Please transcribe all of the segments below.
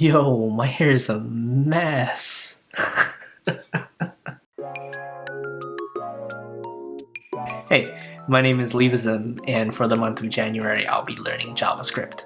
Yo, my hair is a mess. Hey, my name is Levism, and for the month of January, I'll be learning JavaScript.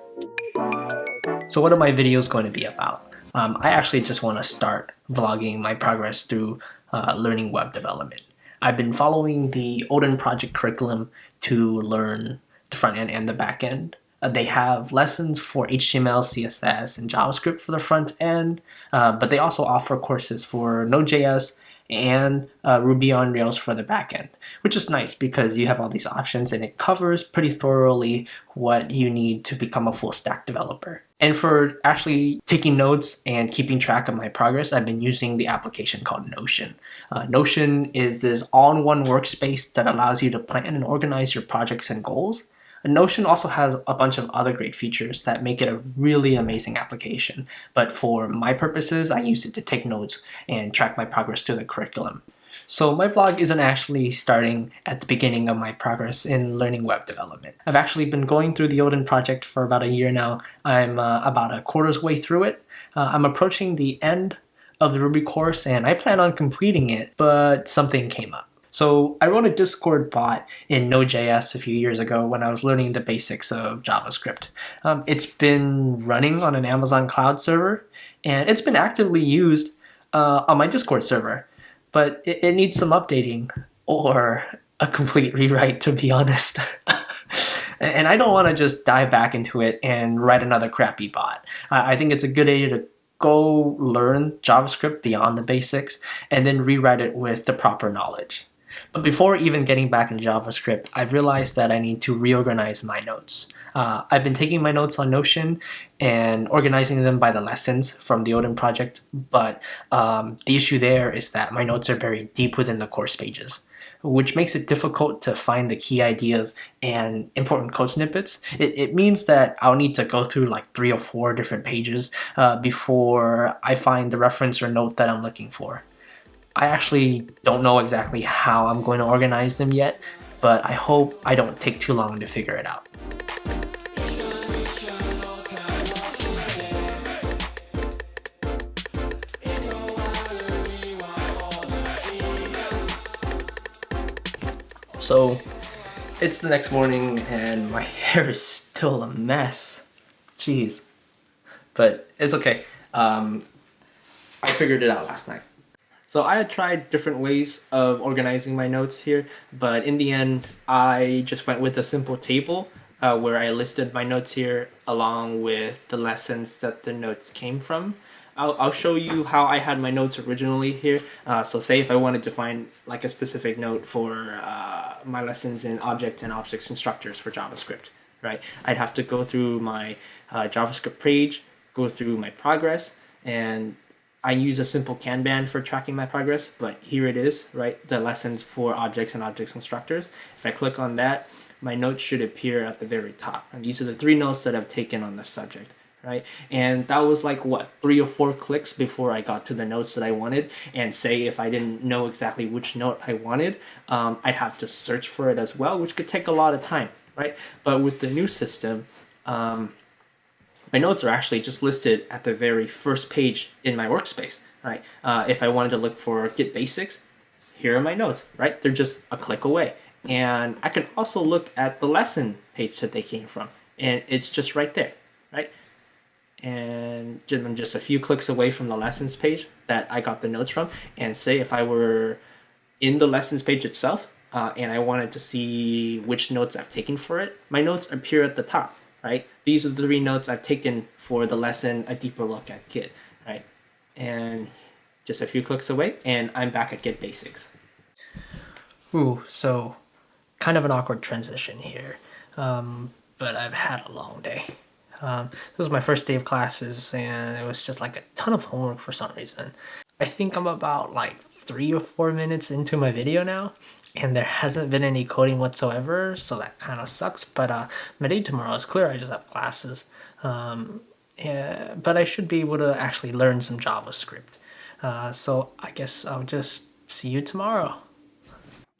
So what are my videos going to be about? I actually just want to start vlogging my progress through learning web development. I've been following the Odin project curriculum to learn the front end and the back end. They have lessons for HTML, CSS, and JavaScript for the front end, but they also offer courses for Node.js and Ruby on Rails for the back end, which is nice because you have all these options and it covers pretty thoroughly what you need to become a full stack developer. And for actually taking notes and keeping track of my progress, I've been using the application called Notion. Notion is this all-in-one workspace that allows you to plan and organize your projects and goals. Notion also has a bunch of other great features that make it a really amazing application, but for my purposes, I use it to take notes and track my progress through the curriculum. So my vlog isn't actually starting at the beginning of my progress in learning web development. I've actually been going through the Odin project for about a year now. I'm about a quarter's way through it. I'm approaching the end of the Ruby course and I plan on completing it, but something came up. So I wrote a Discord bot in Node.js a few years ago when I was learning the basics of JavaScript. It's been running on an Amazon cloud server, and it's been actively used on my Discord server, but it needs some updating or a complete rewrite, to be honest. And I don't want to just dive back into it and write another crappy bot. I think it's a good idea to go learn JavaScript beyond the basics and then rewrite it with the proper knowledge. But before even getting back into JavaScript, I've realized that I need to reorganize my notes. I've been taking my notes on Notion and organizing them by the lessons from the Odin project, but the issue there is that my notes are buried deep within the course pages, which makes it difficult to find the key ideas and important code snippets. It means that I'll need to go through like 3 or 4 different pages before I find the reference or note that I'm looking for. I actually don't know exactly how I'm going to organize them yet, but I hope I don't take too long to figure it out. So it's the next morning and my hair is still a mess. Jeez. But it's okay. I figured it out last night. So I had tried different ways of organizing my notes here, but in the end, I just went with a simple table where I listed my notes here along with the lessons that the notes came from. I'll show you how I had my notes originally here. So say if I wanted to find like a specific note for my lessons in object and object constructors for JavaScript, right? I'd have to go through my JavaScript page, go through my progress, and I use a simple Kanban for tracking my progress, but here it is, right? The lessons for objects and object constructors. If I click on that, my notes should appear at the very top. And these are the 3 notes that I've taken on the subject, right? And that was like, what, 3 or 4 clicks before I got to the notes that I wanted. And say if I didn't know exactly which note I wanted, I'd have to search for it as well, which could take a lot of time, right? But with the new system, my notes are actually just listed at the very first page in my workspace, right? If I wanted to look for Git basics, here are my notes, right? They're just a click away. And I can also look at the lesson page that they came from, and it's just right there, right? And I'm just a few clicks away from the lessons page that I got the notes from. And say if I were in the lessons page itself, and I wanted to see which notes I've taken for it, my notes appear at the top. Right? These are the 3 notes I've taken for the lesson, A Deeper Look at Git, right? And just a few clicks away, and I'm back at Git Basics. Ooh, so kind of an awkward transition here, but I've had a long day. This was my first day of classes, and it was just like a ton of homework for some reason. I think I'm about like 3 or 4 minutes into my video now, and there hasn't been any coding whatsoever, so that kind of sucks. But my day tomorrow is clear. I just have classes. Yeah, but I should be able to actually learn some JavaScript. So I guess I'll just see you tomorrow.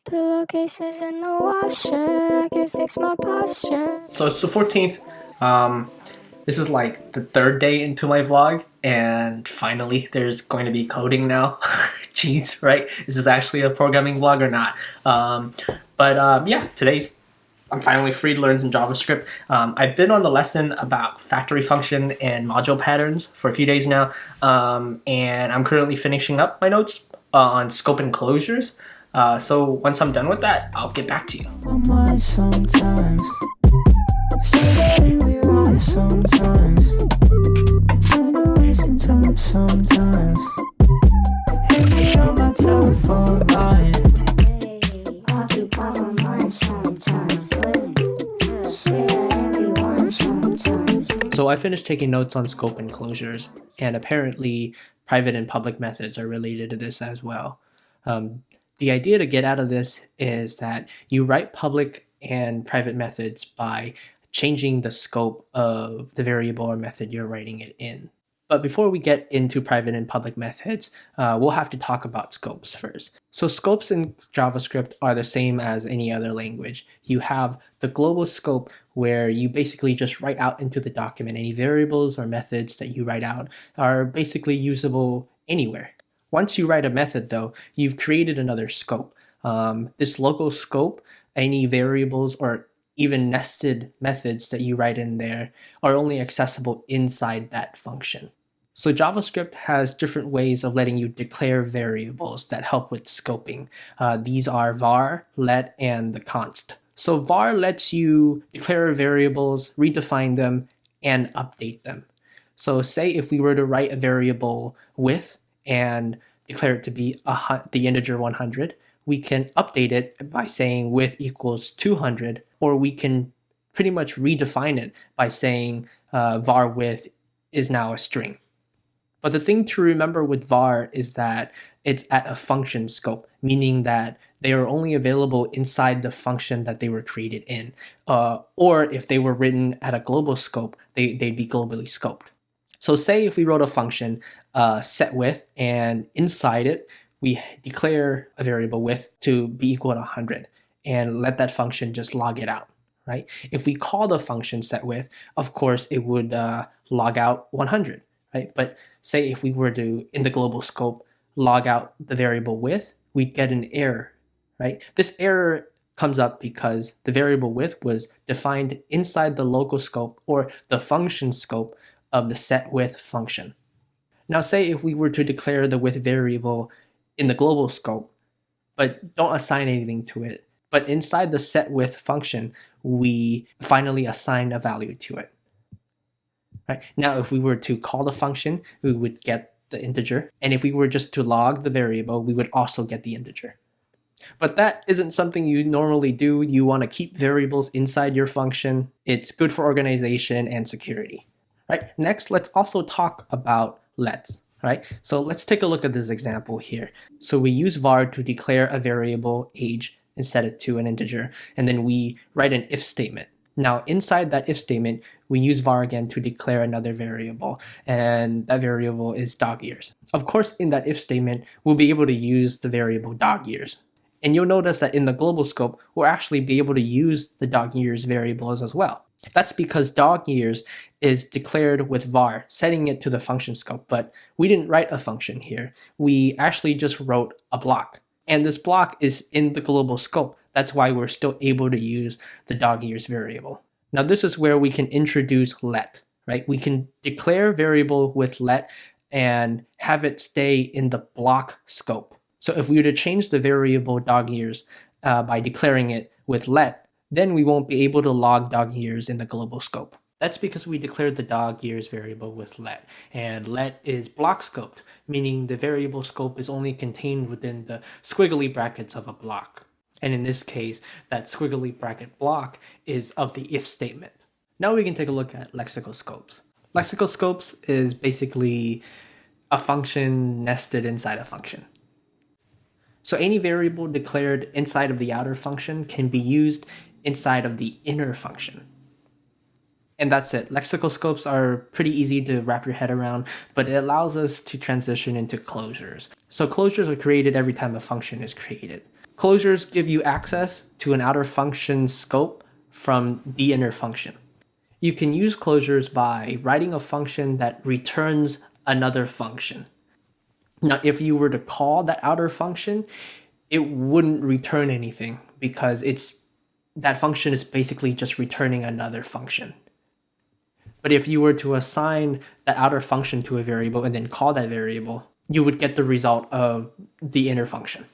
Pillowcases in the washer, I can fix my posture. So it's the 14th. This is like the third day into my vlog, and finally there's going to be coding now. Jeez, right? Is this actually a programming vlog or not? Yeah, I'm finally free to learn some JavaScript. I've been on the lesson about factory function and module patterns for a few days now, and I'm currently finishing up my notes on scope and closures. So once I'm done with that, I'll get back to you. Sometimes say that we right sometimes. I know wasting time sometimes. Hit me on my telephone line. I'll keep on my mind sometimes. Stare at everyone sometimes. So I finished taking notes on scope and closures, and apparently private and public methods are related to this as well. The idea to get out of this is that you write public and private methods by changing the scope of the variable or method you're writing it in. But before we get into private and public methods, we'll have to talk about scopes first. So scopes in JavaScript are the same as any other language. You have the global scope where you basically just write out into the document any variables or methods that you write out are basically usable anywhere. Once you write a method, though, you've created another scope. This local scope, any variables or even nested methods that you write in there are only accessible inside that function. So JavaScript has different ways of letting you declare variables that help with scoping. These are var, let, and the const. So var lets you declare variables, redefine them, and update them. So say if we were to write a variable width and declare it to be the integer 100, we can update it by saying width equals 200, or we can pretty much redefine it by saying var width is now a string. But the thing to remember with var is that it's at a function scope, meaning that they are only available inside the function that they were created in. Or if they were written at a global scope, they'd be globally scoped. So say if we wrote a function setWidth, and inside it, we declare a variable width to be equal to 100 and let that function just log it out, right? If we call the function setWidth, of course, it would log out 100, right? But say if we were to, in the global scope, log out the variable width, we'd get an error, right? This error comes up because the variable width was defined inside the local scope or the function scope of the setWidth function. Now say if we were to declare the width variable in the global scope, but don't assign anything to it, but inside the setWidth function, we finally assign a value to it. Right? Now if we were to call the function, we would get the integer, and if we were just to log the variable, we would also get the integer. But that isn't something you normally do. You want to keep variables inside your function. It's good for organization and security. Right? Next, let's also talk about let. Right? So let's take a look at this example here. So we use var to declare a variable age and set it to an integer, and then we write an if statement. Now inside that if statement, we use var again to declare another variable, and that variable is dog ears. Of course, in that if statement, we'll be able to use the variable dog ears. And you'll notice that in the global scope, we'll actually be able to use the dog ears variables as well. That's because dog ears is declared with var, setting it to the function scope, but we didn't write a function here. We actually just wrote a block. And this block is in the global scope. That's why we're still able to use the dog ears variable. Now this is where we can introduce let, right? We can declare variable with let and have it stay in the block scope. So if we were to change the variable dog ears by declaring it with let, then we won't be able to log dog ears in the global scope. That's because we declared the dog ears variable with let, and let is block scoped, meaning the variable scope is only contained within the squiggly brackets of a block. And in this case, that squiggly bracket block is of the if statement. Now we can take a look at lexical scopes. Lexical scopes is basically a function nested inside a function. So any variable declared inside of the outer function can be used inside of the inner function. And that's it. Lexical scopes are pretty easy to wrap your head around, but it allows us to transition into closures. So closures are created every time a function is created. Closures give you access to an outer function scope from the inner function. You can use closures by writing a function that returns another function. Now, if you were to call that outer function, it wouldn't return anything because that function is basically just returning another function. But if you were to assign the outer function to a variable and then call that variable, you would get the result of the inner function.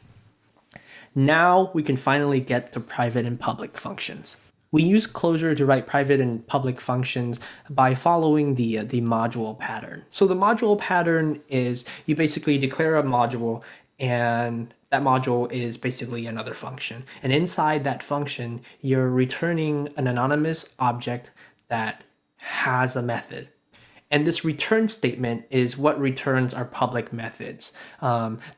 Now we can finally get to private and public functions. We use closure to write private and public functions by following the module pattern. So the module pattern is you basically declare a module, and that module is basically another function. And inside that function, you're returning an anonymous object that has a method. And this return statement is what returns our public methods.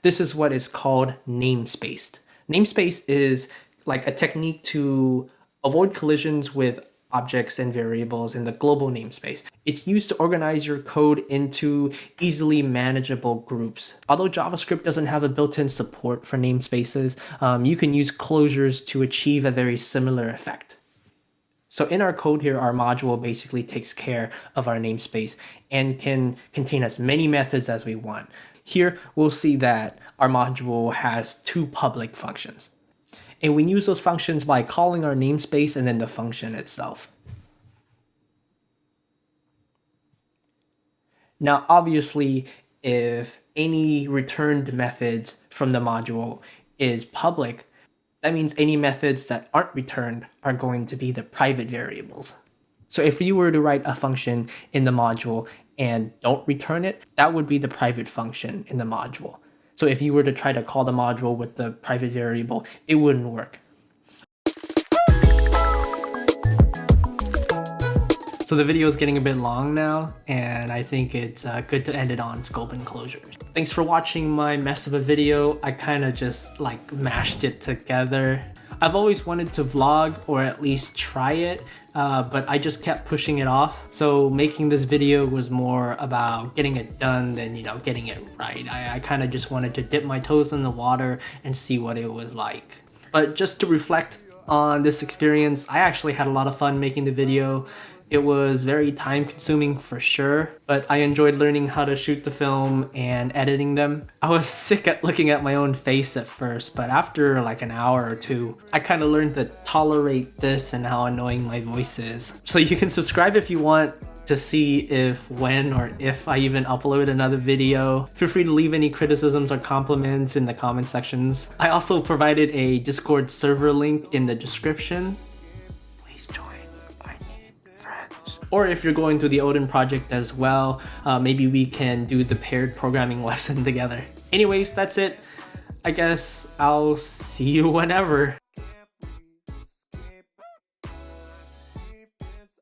This is what is called namespace. Namespace is like a technique to avoid collisions with objects and variables in the global namespace. It's used to organize your code into easily manageable groups. Although JavaScript doesn't have a built-in support for namespaces, you can use closures to achieve a very similar effect. So in our code here, our module basically takes care of our namespace and can contain as many methods as we want. Here, we'll see that our module has 2 public functions. And we use those functions by calling our namespace and then the function itself. Now, obviously, if any returned methods from the module is public, that means any methods that aren't returned are going to be the private variables. So if you were to write a function in the module and don't return it, that would be the private function in the module. So if you were to try to call the module with the private variable, it wouldn't work. So the video is getting a bit long now, and I think it's good to end it on scope and closures. Thanks for watching my mess of a video. I kind of just like mashed it together. I've always wanted to vlog or at least try it, but I just kept pushing it off. So making this video was more about getting it done than, getting it right. I kind of just wanted to dip my toes in the water and see what it was like. But just to reflect on this experience, I actually had a lot of fun making the video. It was very time consuming for sure, but I enjoyed learning how to shoot the film and editing them. I was sick at looking at my own face at first, but after like an hour or two, I kind of learned to tolerate this and how annoying my voice is. So you can subscribe if you want to see if, when, or if I even upload another video. Feel free to leave any criticisms or compliments in the comment sections. I also provided a Discord server link in the description. Or if you're going through the Odin project as well, maybe we can do the paired programming lesson together. Anyways, that's it. I guess I'll see you whenever.